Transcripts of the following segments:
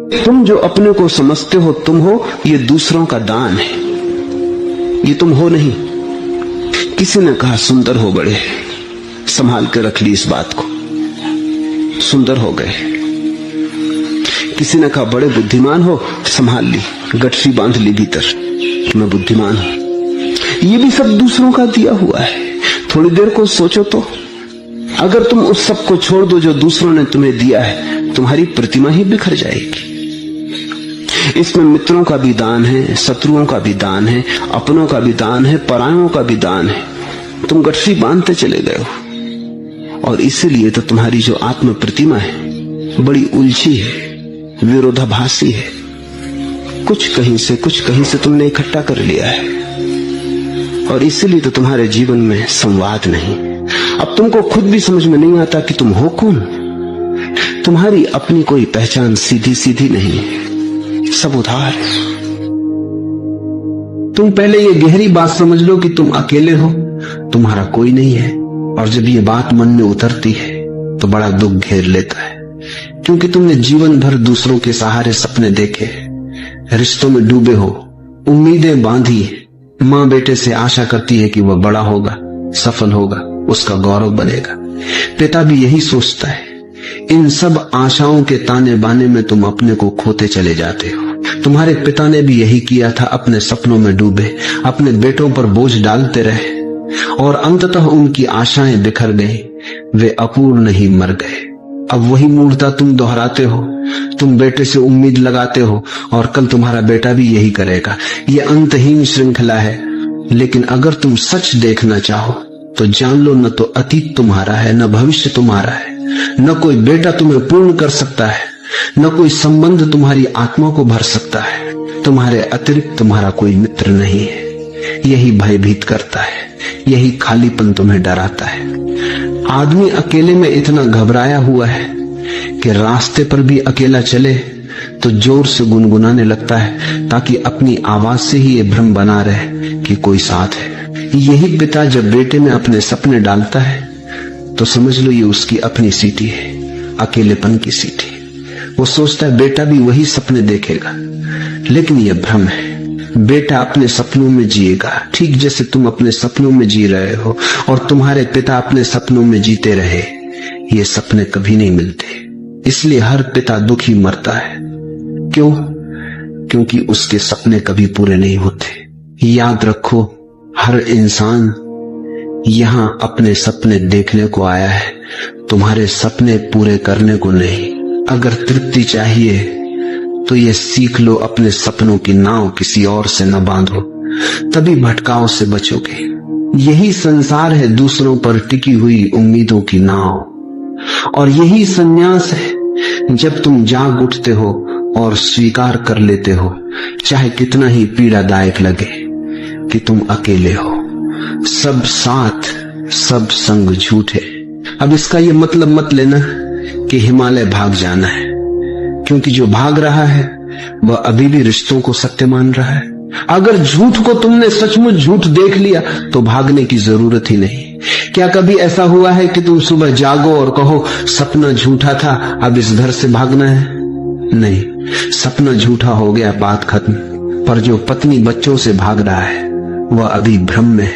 तुम जो अपने को समझते हो तुम हो, ये दूसरों का दान है, ये तुम हो नहीं। किसी ने कहा सुंदर हो बड़े, संभाल के रख ली इस बात को, सुंदर हो गए। किसी ने कहा बड़े बुद्धिमान हो, संभाल ली, गठरी बांध ली भीतर, मैं बुद्धिमान हूं। ये भी सब दूसरों का दिया हुआ है। थोड़ी देर को सोचो तो, अगर तुम उस सब को छोड़ दो जो दूसरों ने तुम्हें दिया है, तुम्हारी प्रतिमा ही बिखर जाएगी। इसमें मित्रों का भी दान है, शत्रुओं का भी दान है, अपनों का भी दान है, परायों का भी दान है। तुम गठरी बांधते चले गए हो, और इसीलिए तो तुम्हारी जो आत्म प्रतिमा है बड़ी उलझी है, विरोधाभासी है। कुछ कहीं से तुमने इकट्ठा कर लिया है, और इसीलिए तो तुम्हारे जीवन में संवाद नहीं। अब तुमको खुद भी समझ में नहीं आता कि तुम हो कौन। तुम्हारी अपनी कोई पहचान सीधी सीधी नहीं है, सब उधार है। तुम पहले ये गहरी बात समझ लो कि तुम अकेले हो, तुम्हारा कोई नहीं है। और जब ये बात मन में उतरती है तो बड़ा दुख घेर लेता है, क्योंकि तुमने जीवन भर दूसरों के सहारे सपने देखे, रिश्तों में डूबे हो, उम्मीदें बांधी। माँ बेटे से आशा करती है कि वह बड़ा होगा, सफल होगा, उसका गौरव बनेगा। पिता भी यही सोचता है। इन सब आशाओं के ताने बाने में तुम अपने को खोते चले जाते हो। तुम्हारे पिता ने भी यही किया था, अपने सपनों में डूबे, अपने बेटों पर बोझ डालते रहे, और अंततः उनकी आशाएं बिखर गई, वे अपूर्ण ही मर गए। अब वही मूर्खता तुम दोहराते हो। तुम बेटे से उम्मीद लगाते हो, और कल तुम्हारा बेटा भी यही करेगा। ये अंतहीन श्रृंखला है। लेकिन अगर तुम सच देखना चाहो तो जान लो, न तो अतीत तुम्हारा है, न भविष्य तुम्हारा है, न कोई बेटा तुम्हें पूर्ण कर सकता है, न कोई संबंध तुम्हारी आत्मा को भर सकता है। तुम्हारे अतिरिक्त तुम्हारा कोई मित्र नहीं है। यही भयभीत करता है, यही खालीपन तुम्हें डराता है। आदमी अकेले में इतना घबराया हुआ है कि रास्ते पर भी अकेला चले तो जोर से गुनगुनाने लगता है, ताकि अपनी आवाज से ही ये भ्रम बना रहे कि कोई साथ है। यही पिता जब बेटे में अपने सपने डालता है तो समझ लो ये उसकी अपनी सीटी है, अकेलेपन की सीटी। वो सोचता है बेटा भी वही सपने देखेगा, लेकिन यह भ्रम है। बेटा अपने सपनों में जिएगा, ठीक जैसे तुम अपने सपनों में जी रहे हो, और तुम्हारे पिता अपने सपनों में जीते रहे। ये सपने कभी नहीं मिलते, इसलिए हर पिता दुखी मरता है। क्यों? क्योंकि उसके सपने कभी पूरे नहीं होते। याद रखो, हर इंसान यहां अपने सपने देखने को आया है, तुम्हारे सपने पूरे करने को नहीं। अगर तृप्ति चाहिए तो ये सीख लो, अपने सपनों की नाव किसी और से न बांधो, तभी भटकाव से बचोगे। यही संसार है दूसरों पर टिकी हुई उम्मीदों की नाव, और यही संन्यास है जब तुम जाग उठते हो और स्वीकार कर लेते हो, चाहे कितना ही पीड़ादायक लगे, कि तुम अकेले हो। सब साथ, सब संग झूठ है। अब इसका ये मतलब मत लेना कि हिमालय भाग जाना है, क्योंकि जो भाग रहा है वह अभी भी रिश्तों को सत्य मान रहा है। अगर झूठ को तुमने सचमुच झूठ देख लिया तो भागने की जरूरत ही नहीं। क्या कभी ऐसा हुआ है कि तुम सुबह जागो और कहो सपना झूठा था, अब इस घर से भागना है? नहीं, सपना झूठा हो गया, बात खत्म। पर जो पत्नी बच्चों से भाग रहा है वह अभी भ्रम में है।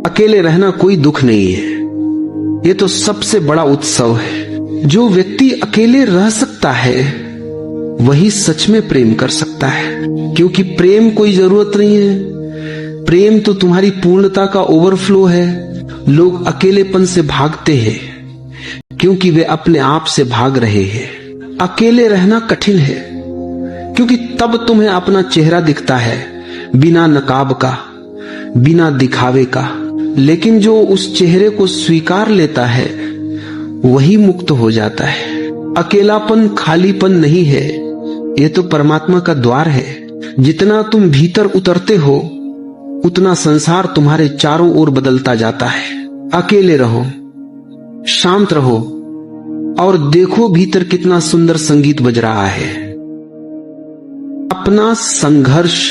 अकेले रहना कोई दुख नहीं है, ये तो सबसे बड़ा उत्सव है। जो व्यक्ति अकेले रह सकता है वही सच में प्रेम कर सकता है, क्योंकि प्रेम कोई जरूरत नहीं है। प्रेम तो तुम्हारी पूर्णता का ओवरफ्लो है। लोग अकेलेपन से भागते हैं क्योंकि वे अपने आप से भाग रहे हैं। अकेले रहना कठिन है, क्योंकि तब तुम्हें अपना चेहरा दिखता है, बिना नकाब का, बिना दिखावे का। लेकिन जो उस चेहरे को स्वीकार लेता है वही मुक्त हो जाता है। अकेलापन खालीपन नहीं है, ये तो परमात्मा का द्वार है। जितना तुम भीतर उतरते हो उतना संसार तुम्हारे चारों ओर बदलता जाता है। अकेले रहो, शांत रहो, और देखो भीतर कितना सुंदर संगीत बज रहा है। अपना संघर्ष,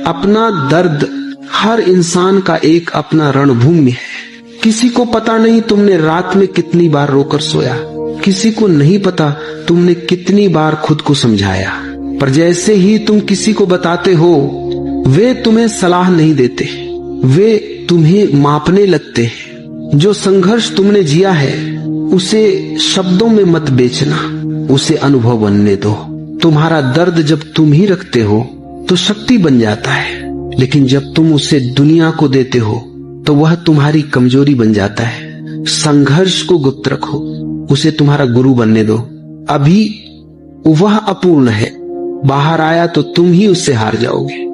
अपना दर्द, हर इंसान का एक अपना रणभूमि है। किसी को पता नहीं तुमने रात में कितनी बार रोकर सोया, किसी को नहीं पता तुमने कितनी बार खुद को समझाया, पर जैसे ही तुम किसी को बताते हो वे तुम्हें सलाह नहीं देते, वे तुम्हें मापने लगते हैं। जो संघर्ष तुमने जिया है उसे शब्दों में मत बेचना, उसे अनुभव बनने दो। तुम्हारा दर्द जब तुम ही रखते हो तो शक्ति बन जाता है, लेकिन जब तुम उसे दुनिया को देते हो तो वह तुम्हारी कमजोरी बन जाता है। संघर्ष को गुप्त रखो, उसे तुम्हारा गुरु बनने दो। अभी वह अपूर्ण है, बाहर आया तो तुम ही उससे हार जाओगे।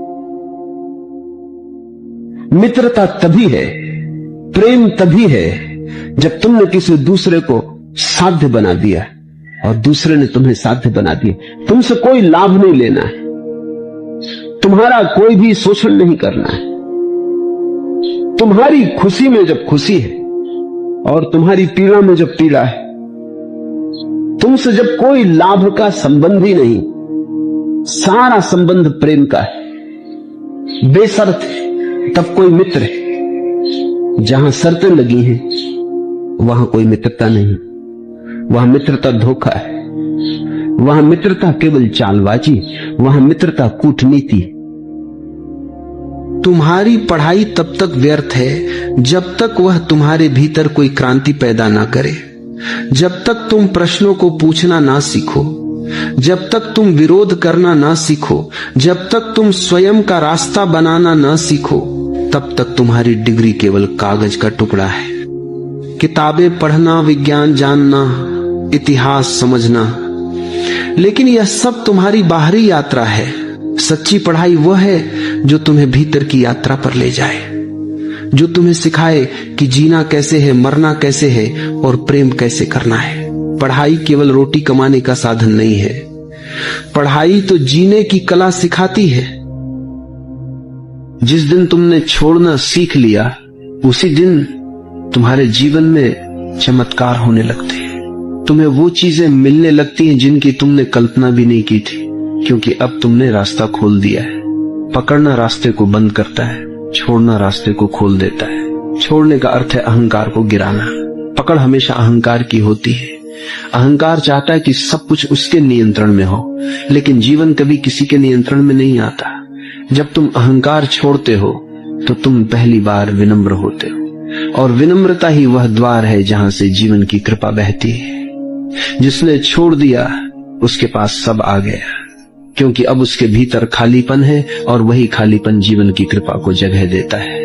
मित्रता तभी है, प्रेम तभी है जब तुमने किसी दूसरे को साध्य बना दिया और दूसरे ने तुम्हें साध्य बना दिया। तुमसे कोई लाभ नहीं लेना है, तुम्हारा कोई भी शोषण नहीं करना है। तुम्हारी खुशी में जब खुशी है और तुम्हारी पीड़ा में जब पीड़ा है, तुमसे जब कोई लाभ का संबंध ही नहीं, सारा संबंध प्रेम का है, बेशर्त है, तब कोई मित्र है। जहां शर्तें लगी हैं वहां कोई मित्रता नहीं, वहां मित्रता धोखा है, वहां मित्रता केवल चालबाजी, वहां मित्रता कूटनीति। तुम्हारी पढ़ाई तब तक व्यर्थ है जब तक वह तुम्हारे भीतर कोई क्रांति पैदा ना करे, जब तक तुम प्रश्नों को पूछना ना सीखो, जब तक तुम विरोध करना ना सीखो, जब तक तुम स्वयं का रास्ता बनाना ना सीखो, तब तक तुम्हारी डिग्री केवल कागज का टुकड़ा है। किताबें पढ़ना, विज्ञान जानना, इतिहास समझना, लेकिन यह सब तुम्हारी बाहरी यात्रा है। सच्ची पढ़ाई वह है जो तुम्हें भीतर की यात्रा पर ले जाए, जो तुम्हें सिखाए कि जीना कैसे है, मरना कैसे है और प्रेम कैसे करना है। पढ़ाई केवल रोटी कमाने का साधन नहीं है, पढ़ाई तो जीने की कला सिखाती है। जिस दिन तुमने छोड़ना सीख लिया उसी दिन तुम्हारे जीवन में चमत्कार होने लगते हैं। तुम्हें वो चीजें मिलने लगती हैं जिनकी तुमने कल्पना भी नहीं की थी, क्योंकि अब तुमने रास्ता खोल दिया है। पकड़ना रास्ते को बंद करता है, छोड़ना रास्ते को खोल देता है। छोड़ने का अर्थ है अहंकार को गिराना, पकड़ हमेशा अहंकार की होती है। अहंकार चाहता है कि सब कुछ उसके नियंत्रण में हो, लेकिन जीवन कभी किसी के नियंत्रण में नहीं आता। जब तुम अहंकार छोड़ते हो तो तुम पहली बार विनम्र होते हो, और विनम्रता ही वह द्वार है जहां से जीवन की कृपा बहती है। जिसने छोड़ दिया उसके पास सब आ गया, क्योंकि अब उसके भीतर खालीपन है और वही खालीपन जीवन की कृपा को जगह देता है।